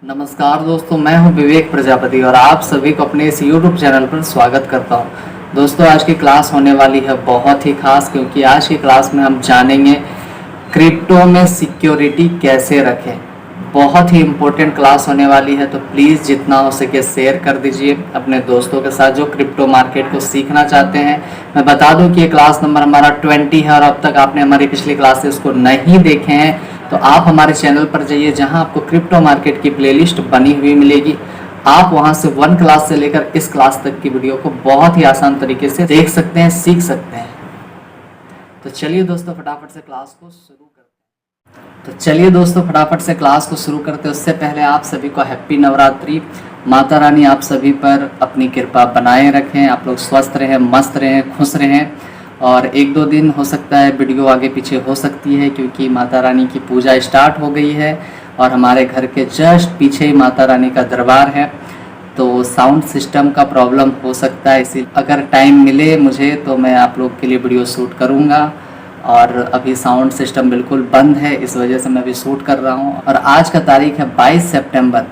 नमस्कार दोस्तों, मैं हूं विवेक प्रजापति और आप सभी को अपने इस YouTube चैनल पर स्वागत करता हूं। दोस्तों, आज की क्लास होने वाली है बहुत ही खास, क्योंकि आज की क्लास में हम जानेंगे क्रिप्टो में सिक्योरिटी कैसे रखें। बहुत ही इम्पोर्टेंट क्लास होने वाली है, तो प्लीज़ जितना हो सके शेयर कर दीजिए अपने दोस्तों के साथ जो क्रिप्टो मार्केट को सीखना चाहते हैं। मैं बता दूं कि ये क्लास नंबर हमारा 20 है और अब तक आपने हमारी पिछली क्लासेस को नहीं देखे हैं तो आप हमारे चैनल पर जाइए, जहां आपको क्रिप्टो मार्केट की प्लेलिस्ट बनी हुई मिलेगी। आप वहां से 1 क्लास से लेकर इस क्लास तक की वीडियो को बहुत ही आसान तरीके से देख सकते हैं, सीख सकते हैं। तो चलिए दोस्तों, फटाफट से क्लास को शुरू करते हैं। उससे पहले आप सभी को हैप्पी नवरात्रि। माता रानी आप सभी पर अपनी कृपा बनाए रखें, आप लोग स्वस्थ रहें, मस्त रहें, खुश रहें। और 1-2 दिन हो सकता है वीडियो आगे पीछे हो सकती है, क्योंकि माता रानी की पूजा स्टार्ट हो गई है और हमारे घर के जस्ट पीछे ही माता रानी का दरबार है, तो साउंड सिस्टम का प्रॉब्लम हो सकता है। इसी अगर टाइम मिले मुझे तो मैं आप लोग के लिए वीडियो शूट करूँगा। और अभी साउंड सिस्टम बिल्कुल बंद है, इस वजह से मैं अभी शूट कर रहा हूँ। और आज का तारीख है 22 सितंबर,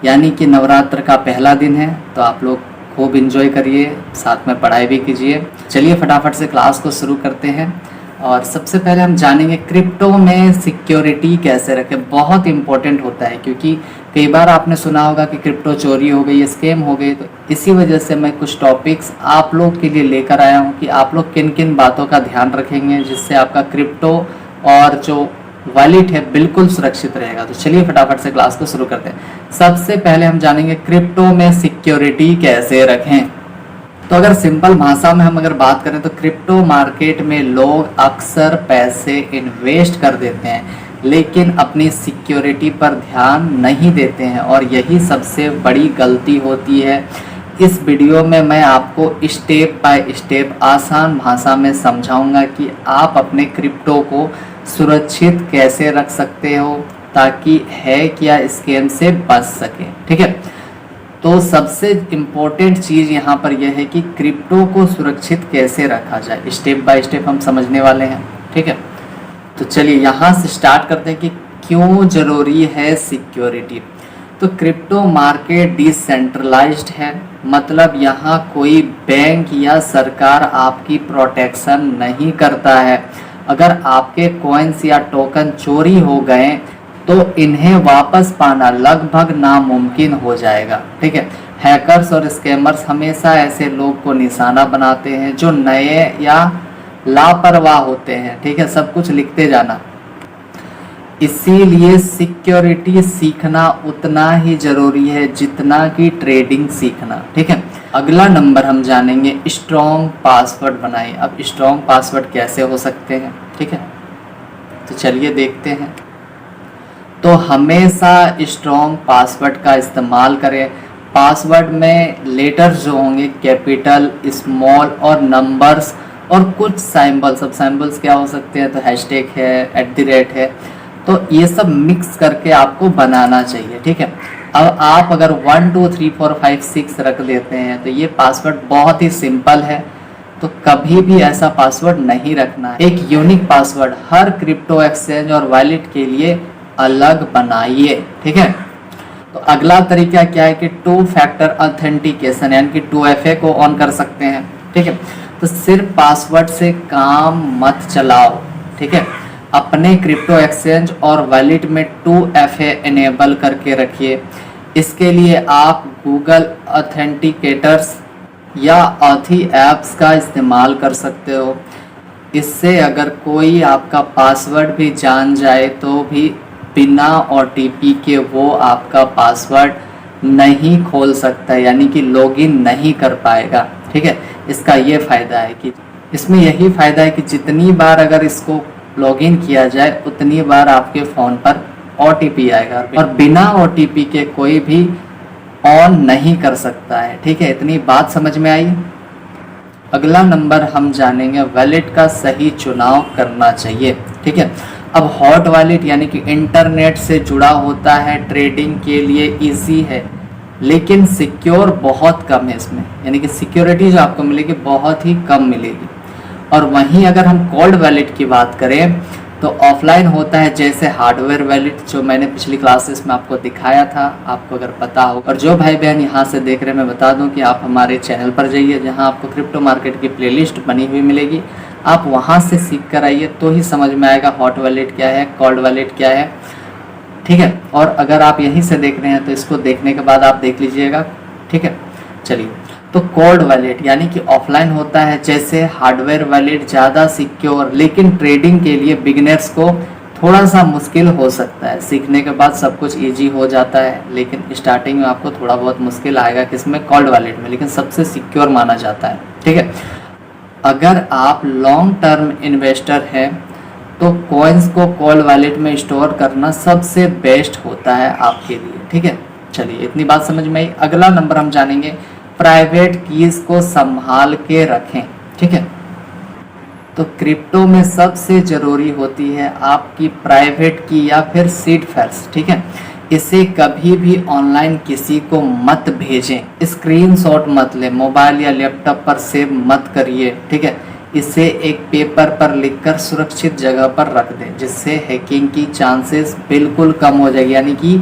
यानी कि नवरात्र का पहला दिन है। तो आप लोग खूब एंजॉय करिए, साथ में पढ़ाई भी कीजिए। चलिए फटाफट से क्लास को शुरू करते हैं। और सबसे पहले हम जानेंगे क्रिप्टो में सिक्योरिटी कैसे रखें। बहुत इंपॉर्टेंट होता है, क्योंकि कई बार आपने सुना होगा कि क्रिप्टो चोरी हो गई, स्कैम हो गई। तो इसी वजह से मैं कुछ टॉपिक्स आप लोग के लिए लेकर आया हूँ कि आप लोग किन किन बातों का ध्यान रखेंगे, जिससे आपका क्रिप्टो और जो वॉलेट है बिल्कुल सुरक्षित रहेगा। तो चलिए फटाफट से क्लास को शुरू करते हैं। सबसे पहले हम जानेंगे क्रिप्टो में सिक्योरिटी कैसे रखें। तो अगर सिंपल भाषा में हम अगर बात करें तो क्रिप्टो मार्केट में लोग अक्सर पैसे इन्वेस्ट कर देते हैं, लेकिन अपनी सिक्योरिटी पर ध्यान नहीं देते हैं, और यही सबसे बड़ी गलती होती है। इस वीडियो में मैं आपको स्टेप बाय स्टेप आसान भाषा में समझाऊंगा कि आप अपने क्रिप्टो को सुरक्षित कैसे रख सकते हो, ताकि हैक या स्कैम से बच सके। ठीक है, तो सबसे इम्पोर्टेंट चीज़ यहाँ पर यह है कि क्रिप्टो को सुरक्षित कैसे रखा जाए। स्टेप बाय स्टेप हम समझने वाले हैं। ठीक है, तो चलिए यहाँ से स्टार्ट करते हैं कि क्यों ज़रूरी है सिक्योरिटी। तो क्रिप्टो मार्केट डिसेंट्रलाइज्ड है, मतलब यहाँ कोई बैंक या सरकार आपकी प्रोटेक्शन नहीं करता है। अगर आपके कॉइन्स या टोकन चोरी हो गए तो इन्हें वापस पाना लगभग नामुमकिन हो जाएगा। ठीक है, हैकर्स और स्कैमर्स हमेशा ऐसे लोग को निशाना बनाते हैं जो नए या लापरवाह होते हैं। ठीक है, सब कुछ लिखते जाना। इसीलिए सिक्योरिटी सीखना उतना ही जरूरी है जितना कि ट्रेडिंग सीखना। ठीक है, अगला नंबर हम जानेंगे स्ट्रॉन्ग पासवर्ड बनाइए। अब स्ट्रॉन्ग पासवर्ड कैसे हो सकते हैं, ठीक है, तो चलिए देखते हैं। तो हमेशा स्ट्रॉन्ग पासवर्ड का इस्तेमाल करें। पासवर्ड में लेटर्स जो होंगे कैपिटल, स्मॉल और नंबर्स और कुछ सिंबल्स। अब सिंबल्स क्या हो सकते हैं, तो हैशटैग है, @ है, तो ये सब मिक्स करके आपको बनाना चाहिए। ठीक है, अब आप अगर 1 2 3 4 5 6 रख देते हैं तो ये पासवर्ड बहुत ही सिंपल है, तो कभी भी ऐसा पासवर्ड नहीं रखना है। एक यूनिक पासवर्ड हर क्रिप्टो एक्सचेंज और वॉलेट के लिए अलग बनाइए। ठीक है, तो अगला तरीका क्या है कि 2 फैक्टर ऑथेंटिकेशन, यानी कि 2FA को ऑन कर सकते हैं। ठीक है, तो सिर्फ पासवर्ड से काम मत चलाओ। ठीक है, अपने क्रिप्टो एक्सचेंज और वॉलेट में 2FA इनेबल करके रखिए। इसके लिए आप गूगल ऑथेंटिकेटर्स या ऑथी ऐप्स का इस्तेमाल कर सकते हो। इससे अगर कोई आपका पासवर्ड भी जान जाए तो भी बिना OTP के वो आपका पासवर्ड नहीं खोल सकता, यानी कि लॉगिन नहीं कर पाएगा। ठीक है, इसका ये फ़ायदा है कि इसमें यही फ़ायदा है कि जितनी बार अगर इसको लॉगिन किया जाए उतनी बार आपके फ़ोन पर OTP आएगा, और बिना OTP के कोई भी ऑन नहीं कर सकता है। ठीक है, इतनी बात समझ में आई। अगला नंबर हम जानेंगे वॉलेट का सही चुनाव करना चाहिए। ठीक है, अब हॉट वॉलेट यानी कि इंटरनेट से जुड़ा होता है, ट्रेडिंग के लिए इजी है, लेकिन सिक्योर बहुत कम है इसमें, यानी कि सिक्योरिटी जो आपको मिलेगी बहुत ही कम मिलेगी। और वहीं अगर हम कोल्ड वॉलेट की बात करें तो ऑफलाइन होता है जैसे हार्डवेयर वैलेट, जो मैंने पिछली क्लासेस में आपको दिखाया था, आपको अगर पता हो। और जो भाई बहन यहाँ से देख रहे हैं, मैं बता दूं कि आप हमारे चैनल पर जाइए, जहाँ आपको क्रिप्टो मार्केट की प्लेलिस्ट बनी हुई मिलेगी। आप वहाँ से सीख कर आइए तो ही समझ में आएगा हॉट वैलेट क्या है, कोल्ड वैलेट क्या है, ठीक है। और अगर आप यहीं से देख रहे हैं तो इसको देखने के बाद आप देख लीजिएगा, ठीक है। चलिए, तो कोल्ड वैलेट यानी कि ऑफलाइन होता है जैसे हार्डवेयर वैलेट, ज़्यादा सिक्योर, लेकिन ट्रेडिंग के लिए बिगिनर्स को थोड़ा सा मुश्किल हो सकता है। सीखने के बाद सब कुछ इजी हो जाता है, लेकिन स्टार्टिंग में आपको थोड़ा बहुत मुश्किल आएगा किसमें, कोल्ड वैलेट में, लेकिन सबसे सिक्योर माना जाता है, ठीक है। अगर आप लॉन्ग टर्म इन्वेस्टर हैं तो कॉइन्स को कोल्ड वैलेट में स्टोर करना सबसे बेस्ट होता है आपके लिए, ठीक है। चलिए, इतनी बात समझ में आई। अगला नंबर हम जानेंगे, प्राइवेट कीज को संभाल के रखें, ठीक है। तो क्रिप्टो में सबसे जरूरी होती है आपकी प्राइवेट की या फिर सीड फ्रेज, ठीक है। इसे कभी भी ऑनलाइन किसी को मत भेजें, स्क्रीनशॉट मत लें, मोबाइल या लैपटॉप पर सेव मत करिए, ठीक है। इसे एक पेपर पर लिखकर सुरक्षित जगह पर रख दें, जिससे हैकिंग की चांसेस बिल्कुल कम हो जाएगी, यानी कि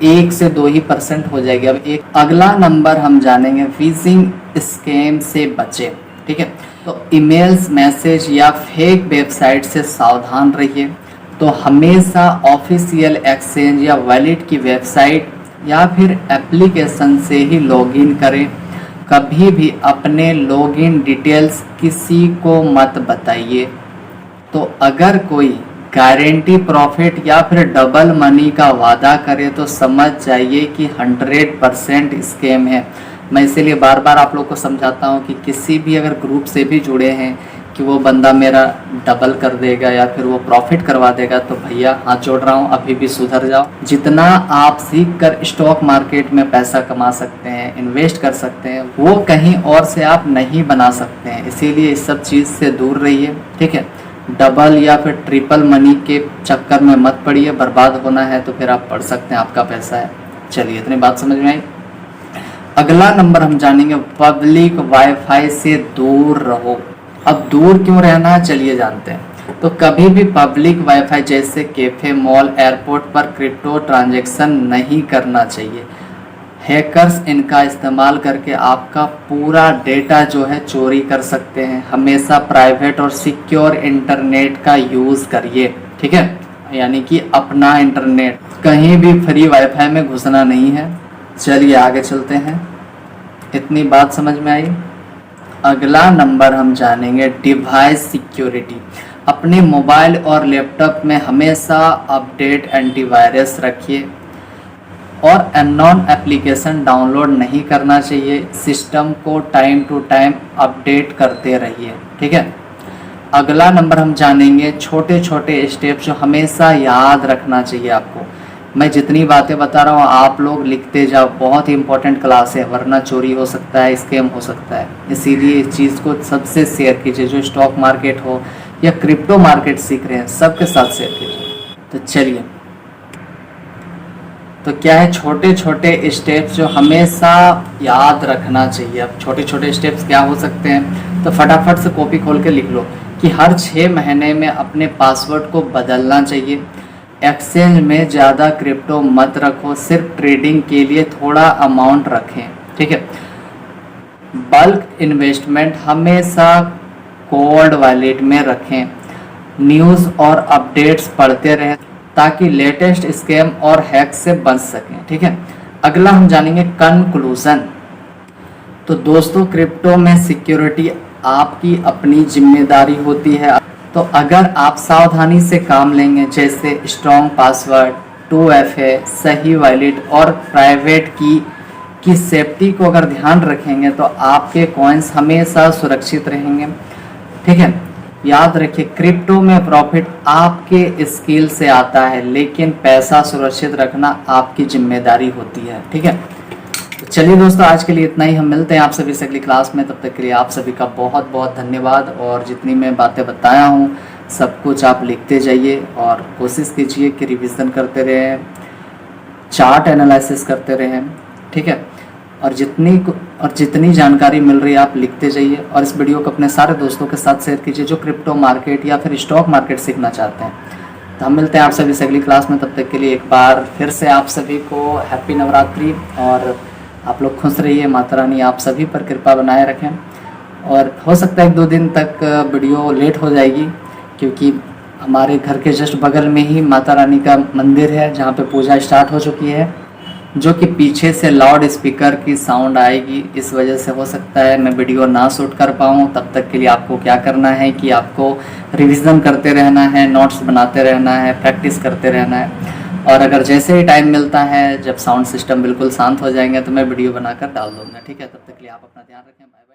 1 से 2% हो जाएगी। अब एक अगला नंबर हम जानेंगे, फिशिंग स्कैम से बचें, ठीक है। तो ईमेल्स, मैसेज या फेक वेबसाइट से सावधान रहिए। तो हमेशा ऑफिशियल एक्सचेंज या वैलेट की वेबसाइट या फिर एप्लीकेशन से ही लॉगिन करें। कभी भी अपने लॉगिन डिटेल्स किसी को मत बताइए। तो अगर कोई गारंटी प्रॉफिट या फिर डबल मनी का वादा करे तो समझ जाइए कि 100% स्कैम है। मैं इसीलिए बार बार आप लोग को समझाता हूँ कि किसी भी अगर ग्रुप से भी जुड़े हैं कि वो बंदा मेरा डबल कर देगा या फिर वो प्रॉफिट करवा देगा, तो भैया हाथ जोड़ रहा हूँ, अभी भी सुधर जाओ। जितना आप सीख कर स्टॉक मार्केट में पैसा कमा सकते हैं, इन्वेस्ट कर सकते हैं, वो कहीं और से आप नहीं बना सकते हैं। इसीलिए इस सब चीज़ से दूर रहिए, ठीक है। डबल या फिर ट्रिपल मनी के चक्कर में मत पड़िए। बर्बाद होना है तो फिर आप पढ़ सकते हैं, आपका पैसा है। चलिए, इतनी बात समझ में आई। अगला नंबर हम जानेंगे, पब्लिक वाईफाई से दूर रहो। अब दूर क्यों रहना है, चलिए जानते हैं। तो कभी भी पब्लिक वाईफाई जैसे कैफे, मॉल, एयरपोर्ट पर क्रिप्टो ट्रांजैक्शन नहीं करना चाहिए। हैकर्स इनका इस्तेमाल करके आपका पूरा डेटा जो है चोरी कर सकते हैं। हमेशा प्राइवेट और सिक्योर इंटरनेट का यूज़ करिए, ठीक है। यानी कि अपना इंटरनेट, कहीं भी फ्री वाईफाई में घुसना नहीं है। चलिए आगे चलते हैं, इतनी बात समझ में आई। अगला नंबर हम जानेंगे, डिवाइस सिक्योरिटी। अपने मोबाइल और लैपटॉप में हमेशा अपडेट एंटीवायरस रखिए और अननोन एप्लीकेशन डाउनलोड नहीं करना चाहिए। सिस्टम को टाइम टू टाइम अपडेट करते रहिए, ठीक है। अगला नंबर हम जानेंगे, छोटे छोटे स्टेप्स जो हमेशा याद रखना चाहिए आपको। मैं जितनी बातें बता रहा हूँ आप लोग लिखते जाओ, बहुत ही इंपॉर्टेंट क्लास है, वरना चोरी हो सकता है, स्कैम हो सकता है। इसीलिए इस चीज़ को सबसे शेयर कीजिए, जो स्टॉक मार्केट हो या क्रिप्टो मार्केट सीख रहे हैं सबके साथ शेयर कीजिए। तो चलिए, तो क्या है, छोटे छोटे स्टेप्स जो हमेशा याद रखना चाहिए। अब छोटे छोटे स्टेप्स क्या हो सकते हैं, तो फटाफट से कॉपी खोल के लिख लो कि हर 6 महीने में अपने पासवर्ड को बदलना चाहिए। एक्सचेंज में ज़्यादा क्रिप्टो मत रखो, सिर्फ ट्रेडिंग के लिए थोड़ा अमाउंट रखें, ठीक है। बल्क इन्वेस्टमेंट हमेशा कोल्ड वॉलेट में रखें। न्यूज़ और अपडेट्स पढ़ते रहें ताकि लेटेस्ट स्कैम और हैक से बच सकें, ठीक है। अगला हम जानेंगे, कंक्लूजन। तो दोस्तों, क्रिप्टो में सिक्योरिटी आपकी अपनी जिम्मेदारी होती है। तो अगर आप सावधानी से काम लेंगे, जैसे स्ट्रॉन्ग पासवर्ड, 2FA, सही वॉलेट और प्राइवेट की सेफ्टी को अगर ध्यान रखेंगे, तो आपके कॉइन्स हमेशा सुरक्षित रहेंगे, ठीक है। याद रखिए, क्रिप्टो में प्रॉफिट आपके स्किल से आता है, लेकिन पैसा सुरक्षित रखना आपकी जिम्मेदारी होती है, ठीक है। तो चलिए दोस्तों, आज के लिए इतना ही। हम मिलते हैं आप सभी से अगली क्लास में। तब तक के लिए आप सभी का बहुत बहुत धन्यवाद। और जितनी मैं बातें बताया हूँ सब कुछ आप लिखते जाइए और कोशिश कीजिए कि रिवीजन करते रहें, चार्ट एनालिसिस करते रहें, ठीक है। और जितनी और जितनी जानकारी मिल रही है आप लिखते जाइए और इस वीडियो को अपने सारे दोस्तों के साथ शेयर कीजिए जो क्रिप्टो मार्केट या फिर स्टॉक मार्केट सीखना चाहते हैं। तो हम मिलते हैं आप सभी से अगली क्लास में, तब तक के लिए एक बार फिर से आप सभी को हैप्पी नवरात्रि। और आप लोग खुश रहिए, माता रानी आप सभी पर कृपा बनाए रखें। और हो सकता है 1-2 दिन तक वीडियो लेट हो जाएगी, क्योंकि हमारे घर के जस्ट बगल में ही माता रानी का मंदिर है जहाँ पे पूजा स्टार्ट हो चुकी है, जो कि पीछे से लाउड स्पीकर की साउंड आएगी। इस वजह से हो सकता है मैं वीडियो ना शूट कर पाऊँ। तब तक के लिए आपको क्या करना है कि आपको रिवीजन करते रहना है, नोट्स बनाते रहना है, प्रैक्टिस करते रहना है। और अगर जैसे ही टाइम मिलता है, जब साउंड सिस्टम बिल्कुल शांत हो जाएंगे, तो मैं वीडियो बनाकर डाल दूँगा। ठीक है, तब तक के लिए आप अपना ध्यान रखें। बाय।